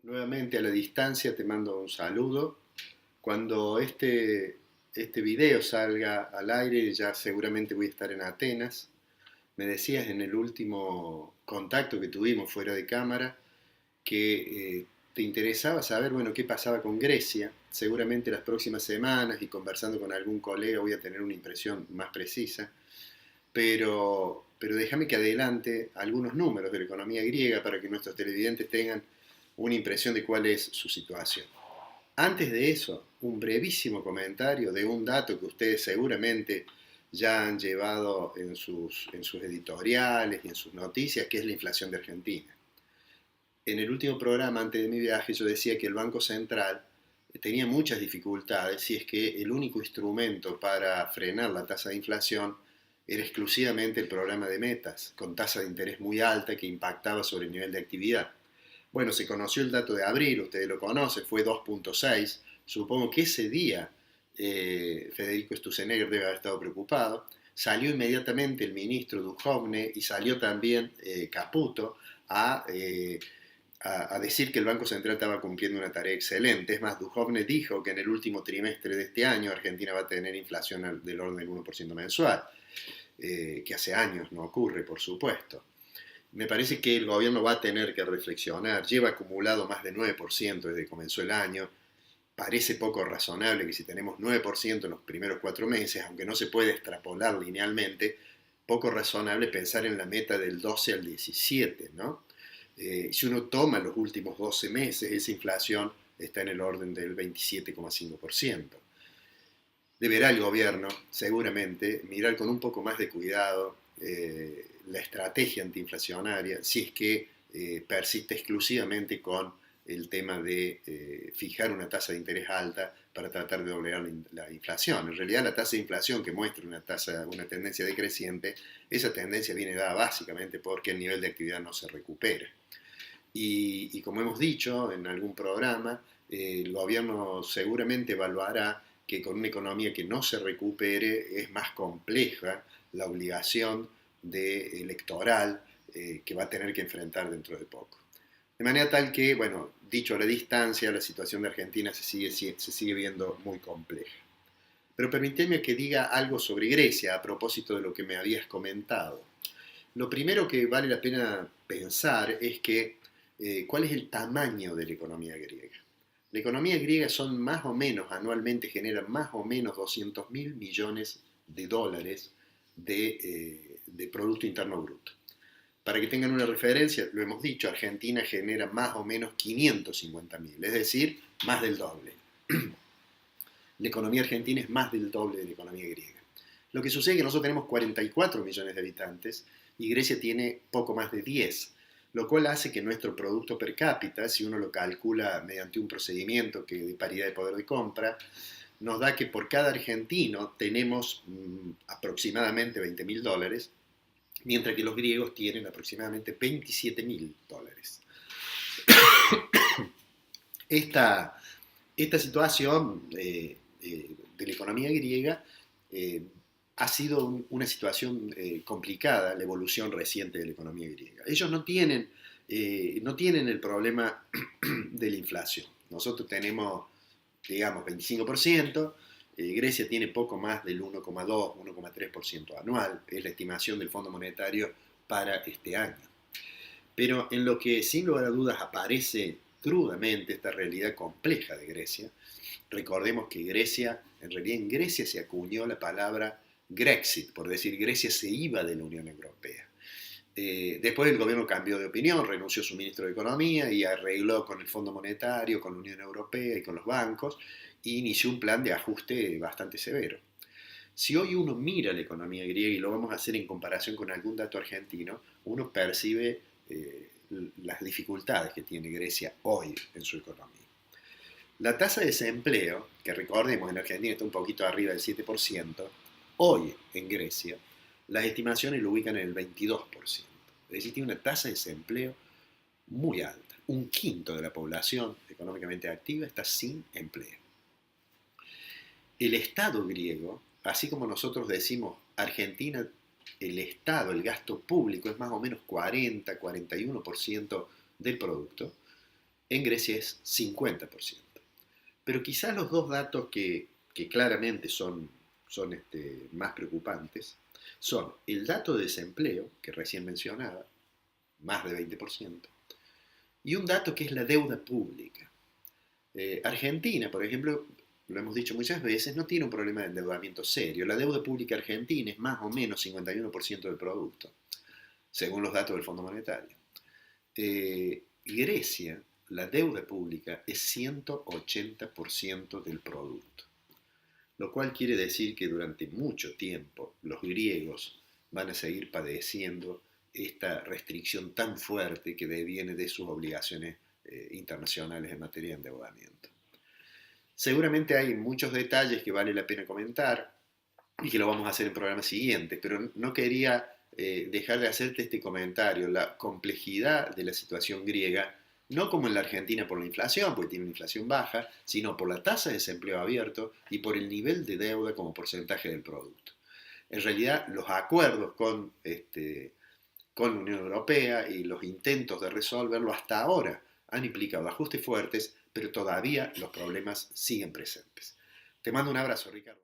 Nuevamente a la distancia te mando un saludo. Cuando este video salga al aire, ya seguramente voy a estar en Atenas. Me decías en el último contacto que tuvimos fuera de cámara que te interesaba saber, bueno, qué pasaba con Grecia. Seguramente las próximas semanas y conversando con algún colega voy a tener una impresión más precisa. Pero déjame que adelante algunos números de la economía griega para que nuestros televidentes tengan una impresión de cuál es su situación. Antes de eso, un brevísimo comentario de un dato que ustedes seguramente ya han llevado en sus editoriales y en sus noticias, que es la inflación de Argentina. En el último programa, antes de mi viaje, yo decía que el Banco Central tenía muchas dificultades y es que el único instrumento para frenar la tasa de inflación era exclusivamente el programa de metas, con tasa de interés muy alta que impactaba sobre el nivel de actividad. Bueno, se conoció el dato de abril, ustedes lo conocen, fue 2.6. Supongo que ese día Federico Sturzenegger debe haber estado preocupado. Salió inmediatamente el ministro Duhovne y salió también Caputo a, eh, a decir que el Banco Central estaba cumpliendo una tarea excelente. Es más, Duhovne dijo que en el último trimestre de este año Argentina va a tener inflación del orden del 1% mensual, que hace años no ocurre, por supuesto. Me parece que el gobierno va a tener que reflexionar. Lleva acumulado más de 9% desde que comenzó el año. Parece poco razonable que si tenemos 9% en los primeros 4 meses, aunque no se puede extrapolar linealmente, poco razonable pensar en la meta del 12 al 17, ¿no? Si uno toma los últimos 12 meses, esa inflación está en el orden del 27,5%. Deberá el gobierno, seguramente, mirar con un poco más de cuidado la estrategia antiinflacionaria si es que persiste exclusivamente con el tema de fijar una tasa de interés alta para tratar de doblegar la inflación. En realidad la tasa de inflación que muestra una tendencia decreciente, esa tendencia viene dada básicamente porque el nivel de actividad no se recupera. Y como hemos dicho en algún programa, el gobierno seguramente evaluará que con una economía que no se recupere es más compleja la obligación electoral que va a tener que enfrentar dentro de poco. De manera tal que, bueno, dicho a la distancia, la situación de Argentina se sigue viendo muy compleja. Pero permíteme que diga algo sobre Grecia a propósito de lo que me habías comentado. Lo primero que vale la pena pensar es que cuál es el tamaño de la economía griega. La economía griega son más o menos, anualmente genera más o menos 200.000 millones de dólares de Producto Interno Bruto. Para que tengan una referencia, lo hemos dicho, Argentina genera más o menos 550.000, es decir, más del doble. La economía argentina es más del doble de la economía griega. Lo que sucede es que nosotros tenemos 44 millones de habitantes y Grecia tiene poco más de 10, lo cual hace que nuestro producto per cápita, si uno lo calcula mediante un procedimiento de paridad de poder de compra, nos da que por cada argentino tenemos aproximadamente 20.000 dólares, mientras que los griegos tienen aproximadamente 27.000 dólares. Esta situación de la economía griega ha sido una situación complicada, la evolución reciente de la economía griega. Ellos no tienen el problema de la inflación. Nosotros tenemos, digamos, 25%, Grecia tiene poco más del 1,2, 1,3% anual, es la estimación del Fondo Monetario para este año. Pero en lo que sin lugar a dudas aparece crudamente esta realidad compleja de Grecia, recordemos que en realidad en Grecia se acuñó la palabra Grexit, por decir Grecia se iba de la Unión Europea. Después el gobierno cambió de opinión, renunció su ministro de Economía y arregló con el Fondo Monetario, con la Unión Europea y con los bancos e inició un plan de ajuste bastante severo. Si hoy uno mira la economía griega, y lo vamos a hacer en comparación con algún dato argentino, uno percibe las dificultades que tiene Grecia hoy en su economía. La tasa de desempleo, que recordemos en Argentina está un poquito arriba del 7%, hoy en Grecia las estimaciones lo ubican en el 22%. Es decir, tiene una tasa de desempleo muy alta. Un quinto de la población económicamente activa está sin empleo. El Estado griego, así como nosotros decimos Argentina, el Estado, el gasto público es más o menos 40-41% del producto, En Grecia es 50%. Pero quizás los dos datos que claramente son más preocupantes son el dato de desempleo, que recién mencionaba, más de 20%, y un dato que es la deuda pública. Argentina, por ejemplo, lo hemos dicho muchas veces, no tiene un problema de endeudamiento serio. La deuda pública argentina es más o menos 51% del producto, según los datos del Fondo Monetario. Y Grecia, la deuda pública es 180% del producto, lo cual quiere decir que durante mucho tiempo los griegos van a seguir padeciendo esta restricción tan fuerte que deviene de sus obligaciones internacionales en materia de endeudamiento. Seguramente hay muchos detalles que vale la pena comentar y que lo vamos a hacer en programas siguientes, pero no quería dejar de hacerte este comentario. La complejidad de la situación griega, no como en la Argentina por la inflación, porque tiene una inflación baja, sino por la tasa de desempleo abierto y por el nivel de deuda como porcentaje del producto. En realidad, los acuerdos con la Unión Europea y los intentos de resolverlo hasta ahora han implicado ajustes fuertes, pero todavía los problemas siguen presentes. Te mando un abrazo, Ricardo.